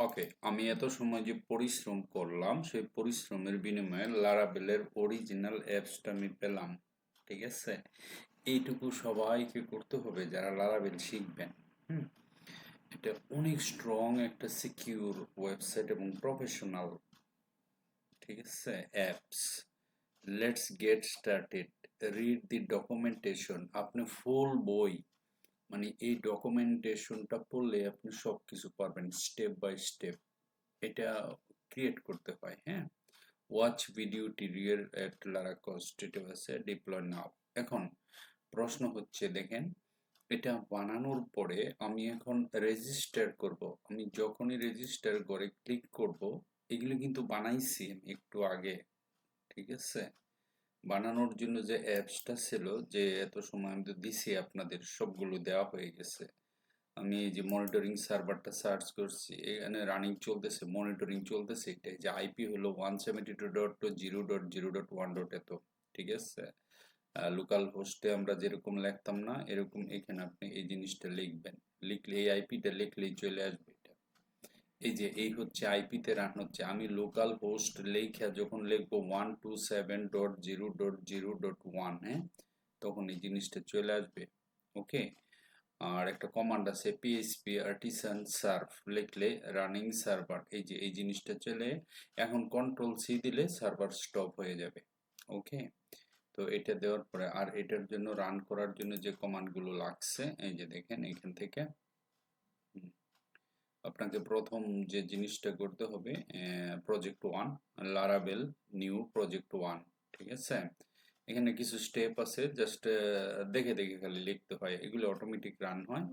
ওকে, আমি এত সময় যে পরিশ্রম করলাম সেই পরিশ্রমের বিনিময়ে লারাবেলের অরিজিনাল অ্যাপসটা আমি পেলাম। ঠিক আছে, এইটুকু সবাইকে করতে হবে যারা লারাবেল শিখবেন। হুম, এটা অনেক স্ট্রং একটা সিকিউর ওয়েবসাইট এবং প্রফেশনাল, ঠিক আছে, apps. Let's get started. Read the documentation. আপনি ফুল বই, মানে এই ডকুমেন্টেশনটা পড়লে আপনি সব কিছু পারবেন স্টেপ বাই স্টেপ। এটা ক্রিয়েট করতে হয়, হ্যাঁ। ওয়াচ ভিডিও টিউটোরিয়াল এট লারাকস্ট, এটা আছে ডিপ্লয় নাও। এখন প্রশ্ন হচ্ছে, দেখেন, এটা বানানোর পরে আমি এখন রেজিস্টার করব। আমি যখনই রেজিস্টার করে ক্লিক করব, এগুলো কিন্তু বানাইছি আমি একটু আগে, ঠিক আছে। বানানোর জন্য যে অ্যাপসটা ছিল, যে এত সময় আমি তো দিছি আপনাদের, সবগুলো দেওয়া হয়ে গেছে। আমি এই যে মনিটরিং সার্ভারটা সার্চ করছি, এখানে রানিং চলতেছে, মনিটরিং চলতেছে। এটা যে আইপি হলো 172.0.0.1. এত, ঠিক আছে। লোকাল হোস্টে আমরা যেরকম লিখতাম না, এরকম এখানে আপনি এই জিনিসটা লিখবেন। লিখলে এই আইপিটা লিখলেই চলে আসবে এটা। এই যে এই হচ্ছে আইপিতে রান হচ্ছে। আমি লোকাল হোস্ট লেখা যখন লিখবো 127.0.0.1, হ্যাঁ, তখন এই জিনিসটা চলে আসবে। ওকে। আর একটা কমান্ড আছে পিএইচপি আর্টিসান সার্ভ, লিখলে রানিং সার্ভার, এই যে এই জিনিসটা চলে। এখন কন্ট্রোল সি দিলে সার্ভার স্টপ হয়ে যাবে। ওকে। তো এটা দেওয়ার পরে আর এটার জন্য রান করার জন্য যে কমান্ডগুলো লাগছে, এই যে দেখেন এখান থেকে আপনাকে প্রথম যে জিনিসটা করতে হবে, প্রজেক্ট 1, লারাবেল নিউ প্রজেক্ট 1, ঠিক আছে। এখানে কিছু স্টেপ আছে, জাস্ট দেখে দেখে খালি লিখতে হয়, এগুলো অটোমেটিক রান হয়।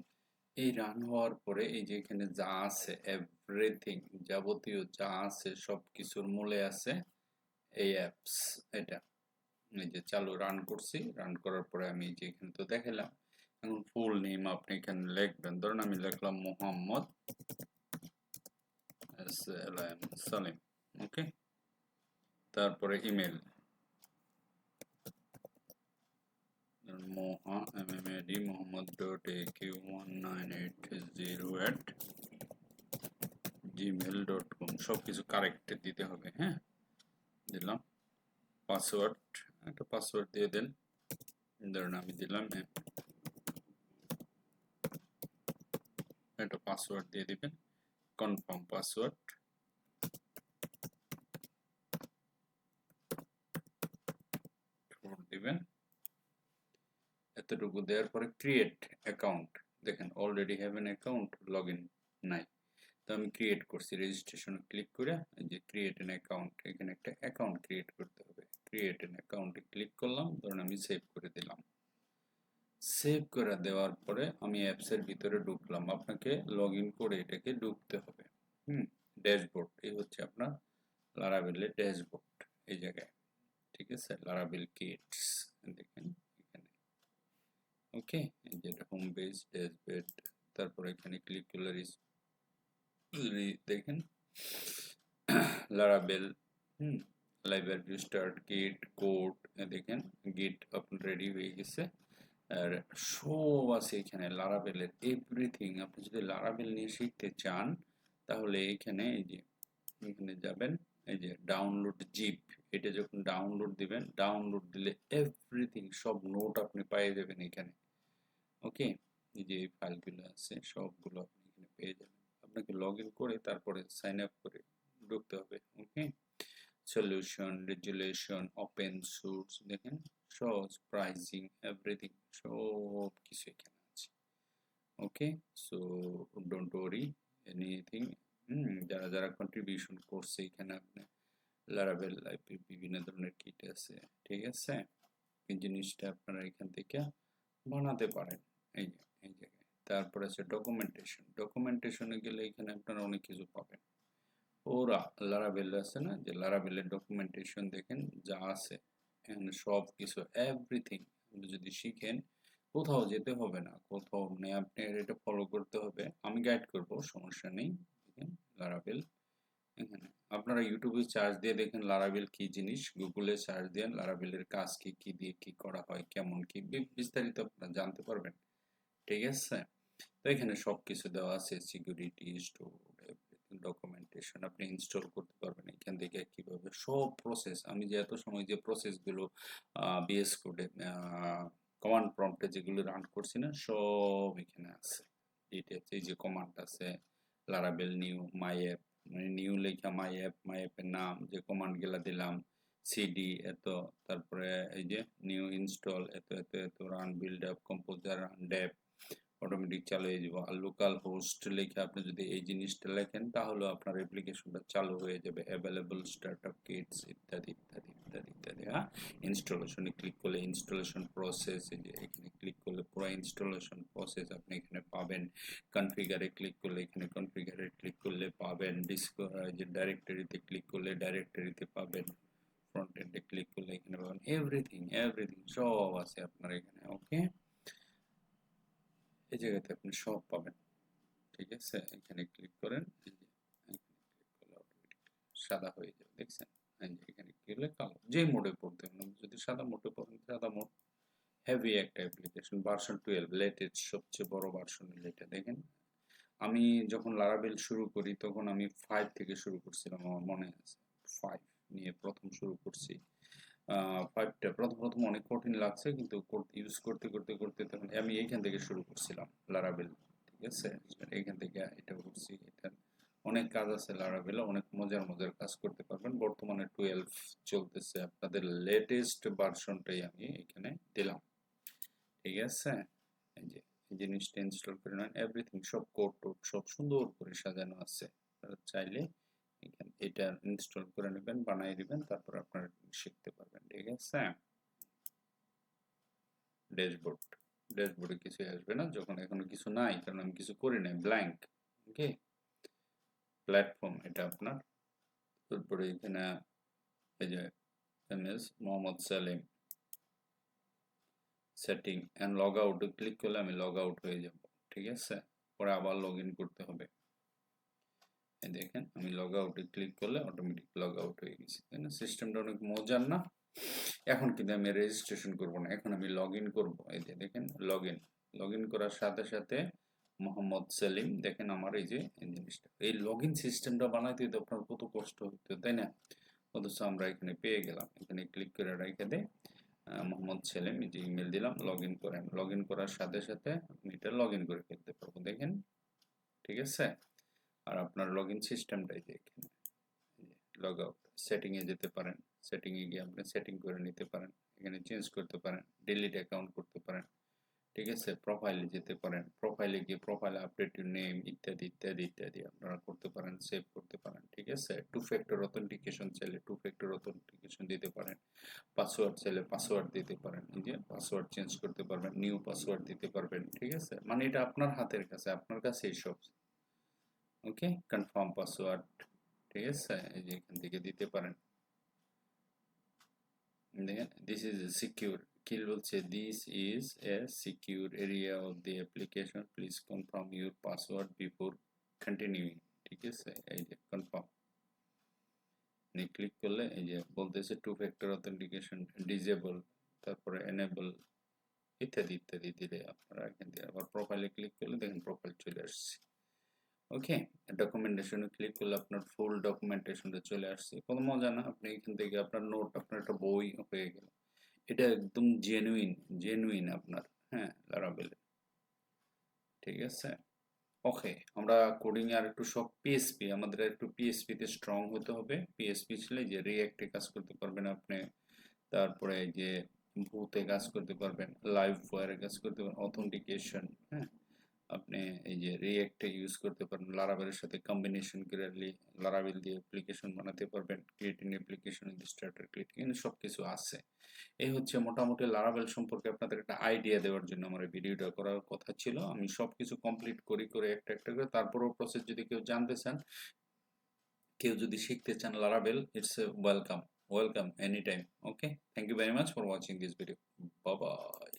এই রান হওয়ার পরে এই যে এখানে যা আছে এভরিথিং, যাবতীয় যা আছে সব কিছুর মূলে আছে এই অ্যাপস। এটা এই যে চালু রান করছি, রান করার পরে আমি যে এখানে তো দেখালাম। এখন ফুল নেম আপনি এখানে লিখবেন, ধরুন আমি লিখলাম মোহাম্মদ সালেম। ওকে। তারপরে ইমেল mohammad.mohammad.ak1980@gmail.com, সবকিছু কারেক্ট দিতে হবে, হ্যাঁ। দিলাম পাসওয়ার্ড, একটা পাসওয়ার্ড দিয়ে দেন, ধরুন আমি দিলাম একটা পাসওয়ার্ড দিয়ে দিবেন, কনফার্ম পাসওয়ার্ড দিবেন। এতটুকু দেওয়ার পরে ক্রিয়েট অ্যাকাউন্ট, দেখেন already have an account, log in নাই। তো আমি ক্রিয়েট করছি, রেজিস্ট্রেশন ক্লিক করে এই যে ক্রিয়েট এন অ্যাকাউন্ট, এখানে একটা অ্যাকাউন্ট ক্রিয়েট করতে হবে। ক্রিয়েট এন অ্যাকাউন্টে ক্লিক করলাম, ধরুন আমি সেভ করে দিলাম। সেভ করে দেওয়ার পরে আমি অ্যাপসের ভিতরে ঢুকলাম। আপনাকে লগ ইন করে এটাকে ঢুকতে হবে। ড্যাশবোর্ড, এই হচ্ছে আপনার লারাবেলের ড্যাশবোর্ড, এই জায়গায়, ঠিক আছে। লারাবেল কিটস দেখেন এখানে। ওকে, এই যে হোম পেজ ড্যাশবোর্ড, তারপরে এখানে ক্লিক করলে দেখেন লারাবেল, লাইব্রেরি স্টার্ট গিট কোড, দেখেন গিট আপনার রেডি হয়ে গেছে। আর সব আছে এখানে লারাবেলের এভরিথিং। আপনি যদি লারাবেল নিয়ে শিখতে চান তাহলে এখানে এই যে এখানে যাবেন, এই যে ডাউনলোড জিপ, এটা যখন ডাউনলোড দিবেন, ডাউনলোড দিলে এভরিথিং সব নোট আপনি পেয়ে যাবেন এখানে। ওকে, এই যে এই ফাইলগুলো আছে সবগুলো আপনি এখানে পেয়ে যাবেন। আপনাকে লগ ইন করে তারপরে সাইন আপ করে ঢুকতে হবে। ওকে, সলিউশন, রেজুলেশন, ওপেন সোর্স, দেখেন সব প্রাইসিং এভরিথিং সব কিছু এখানে আছে। ওকে, সো ডোন্ট ওয়ারি এনিথিং। যারা যারা কন্ট্রিবিউশন করছে এখানে আপনি লারাবেল আইপি বিভিন্ন ধরনের কিট আছে, ঠিক আছে। এই জিনিসটা আপনারা এখান থেকে বানাতে পারেন, এই যে এই জায়গায়। তারপর আছে ডকুমেন্টেশন, ডকুমেন্টেশনে গেলে এখানে আপনারা অনেক কিছু পাবেন। ওরা লারাবেল আছে না, যে লারাবেলের ডকুমেন্টেশন দেখেন যা আছে এখানে সব কিছু এভরিথিং যদি শিখেন, কোথাও যেতে হবে না, কোথাও মানে আপনি এটা ফলো করতে হবে, আমি গাইড করব, সমস্যা নেই। দেখেন লারাবেল, এখানে আপনারা ইউটিউবে সার্চ দিয়ে দেখেন লারাবেল কি জিনিস, গুগলে সার্চ দেন লারাবেলের কাজ কি, কি দিয়ে কি করা হয়, কেমন কি, বিস্তারিত আপনারা জানতে পারবেন, ঠিক আছে। তো এখানে সবকিছু দেওয়া আছে, সিকিউরিটি, স্টোর, এভরিথিং, ডকুমেন্টেশন আপনি ইনস্টল করতে পারবেন এখান থেকে কিভাবে সব প্রসেস আমি যে এত সময় যে প্রসেসগুলো বিএস কোডে কমান্ড প্রম্পটে যেগুলো রান করছি না সব এখানে আছে ডিটেলস এই যে কমান্ড আছে লারাবেল নিউ মাই অ্যাপ মানে নিউ লেখা মাই অ্যাপের নাম যে কমান্ডগুলো দিলাম সিডি এত তারপরে এই যে নিউ ইনস্টল এত এত এত run build up composer run dev automatic চালু হয়ে যাবে আর লোকাল হোস্ট লিখে আপনি যদি এই জিনিসটা লেখেন তাহলে আপনার অ্যাপ্লিকেশনটা চালু হয়ে যাবে অ্যাভেলেবল স্টার্টআপ কিটস ইত্যাদি ইত্যাদি ইত্যাদি ইত্যাদি হ্যাঁ ইনস্টলেশনে ক্লিক করলে ইনস্টলেশন প্রসেস এই যে এখানে ক্লিক করলে পুরো ইনস্টলেশন প্রসেস আপনি এখানে পাবেন কনফিগারে ক্লিক করলে এখানে কনফিগারে ক্লিক করলে পাবেন যে ডাইরেক্টরিতে ক্লিক করলে ডাইরেক্টরিতে পাবেন ফ্রন্ট এন্ডে ক্লিক করলে এখানে পাবেন এভরিথিং সব আছে আপনার এখানে ওকে এই জায়গাতে আপনি সব পাবেন ঠিক আছে এখানে ক্লিক করেন এই যে এখানে ক্লিক করলে অটোমেটিক সাদা হয়ে যাবে দেখছেন এই যে এখানে ক্লিক করলে কালো যে মোডে পড়তে হবে যদি সাদা মোডে পড়েন সাদা মোড হেভি একটা অ্যাপ্লিকেশন ভার্সন 12 লেটেস্ট সবচেয়ে বড় ভার্সন এটা দেখেন আমি যখন লারাবেল শুরু করি তখন আমি 5 থেকে শুরু করছিলাম আমার মনে আছে 5 নিয়ে প্রথম শুরু করছি 5টা প্রথম অনেক কঠিন লাগছে কিন্তু ইউজ করতে তখন আমি এইখান থেকে শুরু করছিলাম লারাবেল ঠিক আছে এইখান থেকে এটা করছি এটা অনেক কাজ আছে লারাবেলে অনেক মজার কাজ করতে পারবেন বর্তমানে 12 চলতেছে আপনাদের লেটেস্ট ভার্সনটাই আমি এখানে দিলাম ঠিক আছে এই যে এই জিনিসটা ইনস্টল করে নেন এভরিথিং সব কোড টোড সব সুন্দর করে সাজানো আছে আপনারা চাইলে এখানে এটা ইনস্টল করে নেবেন বানিয়ে দিবেন তারপর আপনারা শিখতে পারবেন ঠিক আছে ড্যাশবোর্ডে কিছু আসবে না যখন এখনো কিছু নাই কারণ আমি কিছু করি নাই ব্ল্যাঙ্ক ওকে প্ল্যাটফর্ম এটা আপনার তারপরে এখানে এই যে MS Mohammad Salem setting and log out click করলে আমি লগ আউট হয়ে যাব ঠিক আছে পরে আবার লগ ইন করতে হবে এই দেখেন আমি লগ আউটে ক্লিক করলে অটোমেটিক লগ আউট হয়ে গেছে তাই না সিস্টেমটা অনেক মজার না এখন কিন্তু আমি রেজিস্ট্রেশন করব না এখন আমি লগ ইন করবো এই যে দেখেন লগ ইন করার সাথে সাথে মোহাম্মদ সেলিম দেখেন আমার এই যে জিনিসটা এই লগ ইন সিস্টেমটা বানাইতে তো আপনার কত কষ্ট হতো তাই না অথচ আমরা এখানে পেয়ে গেলাম এখানে ক্লিক করে রেখে দেয় মোহাম্মদ সেলিম এই যে ইমেল দিলাম লগ ইন করেন লগ ইন করার সাথে সাথে আমি এটা লগ ইন করে ফেলতে পারবো দেখেন ঠিক আছে আর আপনার লগ ইন সিস্টেমটাই যে এখানে লগ আউট সেটিং এ যেতে পারেন সেটিং এ গিয়ে আপনি সেটিং করে নিতে পারেন এখানে চেঞ্জ করতে পারেন ডিলিট অ্যাকাউন্ট করতে পারেন ঠিক আছে প্রোফাইলে যেতে পারেন প্রোফাইলে গিয়ে প্রোফাইলে আপডেট ইউর নেম ইত্যাদি ইত্যাদি ইত্যাদি আপনারা করতে পারেন সেভ করতে পারেন ঠিক আছে টু ফ্যাক্টর অথেন্টিকেশন চাইলে টু ফ্যাক্টর অথেন্টিকেশন দিতে পারেন পাসওয়ার্ড চাইলে পাসওয়ার্ড দিতে পারেন এই যে পাসওয়ার্ড চেঞ্জ করতে পারবেন নিউ পাসওয়ার্ড দিতে পারবেন ঠিক আছে মানে এটা আপনার হাতের কাছে আপনার কাছে এইসব ওকে কনফার্ম পাসওয়ার্ড ঠিক আছে এই যে এখান থেকে দিতে পারেন দেখেন দিস ইজ সিকিউর কি বলছে this is a secure area of the application please confirm your password before continuing ঠিক আছে এই যে কনফার্ম ক্লিক করলে এই যে বলতেছে টু ফ্যাক্টর অথেন্টিকেশন ডিসেবল তারপরে এনেবল ইত্যাদি ইত্যাদি দিলে আপনারা এখান থেকে আবার প্রোফাইলে ক্লিক করলে দেখেন প্রোফাইল চলে আসছে ওকে ডকুমেন্টেশনে ক্লিক করলে আপনার ফুল ডকুমেন্টেশনটা চলে আসছে কত মজা না আপনি এখান থেকে আপনার নোট আপনার একটা বই হয়ে গেল এটা একদম জেনুইন আপনার হ্যাঁ লারাবেলে ঠিক আছে ওকে আমরা কোডিং আর একটু সব পিএসপি আমাদের একটু পিএসপি তে স্ট্রং হতে হবে পিএসপি ছিল যে রিঅ্যাক্টে কাজ করতে পারবেন আপনি তারপরে যে ভূতে কাজ করতে পারবেন লাইভ ওয়্যারে কাজ করতে পারবেন অথেন্টিকেশন হ্যাঁ আপনি এই যে রিঅ্যাক্টে ইউজ করতে পারেন লারাবেলের সাথে কম্বিনেশন করে লারাবেল দিয়ে অ্যাপ্লিকেশন বানাতে পারবেন creating application with starter kit এখানে সব কিছু আছে এই হচ্ছে মোটামুটি লারাবেল সম্পর্কে আপনাদের একটা আইডিয়া দেওয়ার জন্য আমার এই ভিডিওটা করার কথা ছিল আমি সবকিছু কমপ্লিট করে একটা করে তারপরও প্রসেস যদি কেউ জানতে চান কেউ যদি শিখতে চান লারাবেল it's welcome any time okay thank you very much for watching this video bye by